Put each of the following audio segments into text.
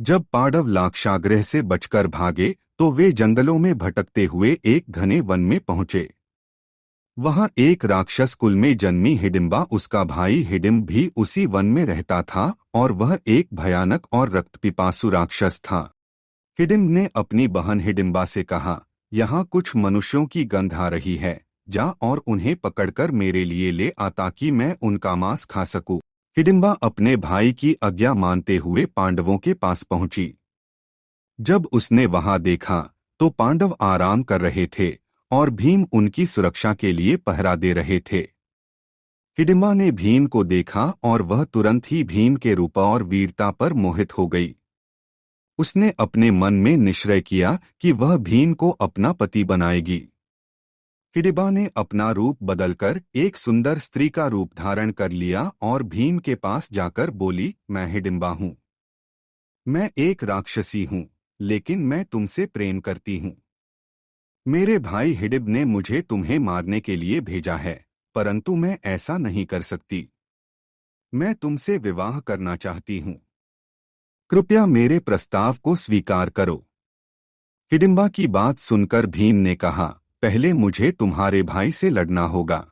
जब पांडव लाक्षागृह से बचकर भागे तो वे जंगलों में भटकते हुए एक घने वन में पहुंचे। वहां एक राक्षस कुल में जन्मी हिडिंबा, उसका भाई हिडिंब भी उसी वन में रहता था और वह एक भयानक और रक्तपिपासु राक्षस था। हिडिंब ने अपनी बहन हिडिंबा से कहा, यहाँ कुछ मनुष्यों की गंध आ रही है, जा और उन्हें पकड़कर मेरे लिए ले आ ताकि मैं उनका मांस खा सकूं। हिडिंबा अपने भाई की आज्ञा मानते हुए पांडवों के पास पहुंची। जब उसने वहां देखा तो पांडव आराम कर रहे थे और भीम उनकी सुरक्षा के लिए पहरा दे रहे थे। हिडिंबा ने भीम को देखा और वह तुरंत ही भीम के रूप और वीरता पर मोहित हो गई। उसने अपने मन में निश्चय किया कि वह भीम को अपना पति बनाएगी। हिडिंबा ने अपना रूप बदलकर एक सुंदर स्त्री का रूप धारण कर लिया और भीम के पास जाकर बोली, मैं हिडिंबा हूँ। मैं एक राक्षसी हूँ, लेकिन मैं तुमसे प्रेम करती हूँ। मेरे भाई हिडिंब ने मुझे तुम्हें मारने के लिए भेजा है, परंतु मैं ऐसा नहीं कर सकती। मैं तुमसे विवाह करना चाहती हूँ। कृपया मेरे प्रस्ताव को स्वीकार करो। हिडिंबा की बात सुनकर भीम ने कहा, पहले मुझे तुम्हारे भाई से लड़ना होगा।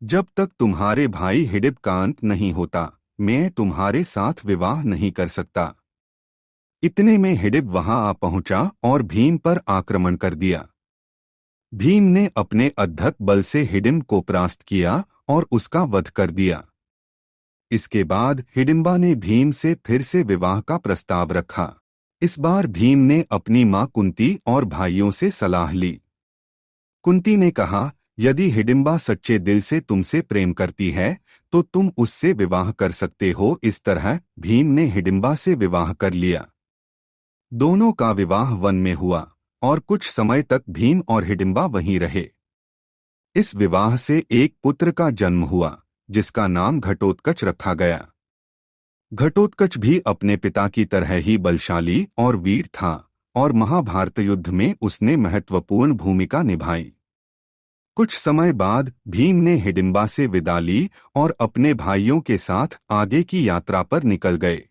जब तक तुम्हारे भाई हिडिंब का अंत नहीं होता, मैं तुम्हारे साथ विवाह नहीं कर सकता। इतने में हिडिंब वहां आ पहुंचा और भीम पर आक्रमण कर दिया। भीम ने अपने अद्भुत बल से हिडिंब को परास्त किया और उसका वध कर दिया। इसके बाद हिडिंबा ने भीम से फिर से विवाह का प्रस्ताव रखा। इस बार भीम ने अपनी मां कुंती और भाइयों से सलाह ली। कुंती ने कहा, यदि हिडिंबा सच्चे दिल से तुमसे प्रेम करती है तो तुम उससे विवाह कर सकते हो। इस तरह भीम ने हिडिंबा से विवाह कर लिया। दोनों का विवाह वन में हुआ और कुछ समय तक भीम और हिडिंबा वहीं रहे। इस विवाह से एक पुत्र का जन्म हुआ जिसका नाम घटोत्कच रखा गया। घटोत्कच भी अपने पिता की तरह ही बलशाली और वीर था और महाभारत युद्ध में उसने महत्वपूर्ण भूमिका निभाई। कुछ समय बाद भीम ने हिडिंबा से विदा ली और अपने भाइयों के साथ आगे की यात्रा पर निकल गए।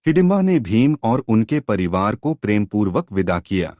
हिडिंबा ने भीम और उनके परिवार को प्रेमपूर्वक विदा किया।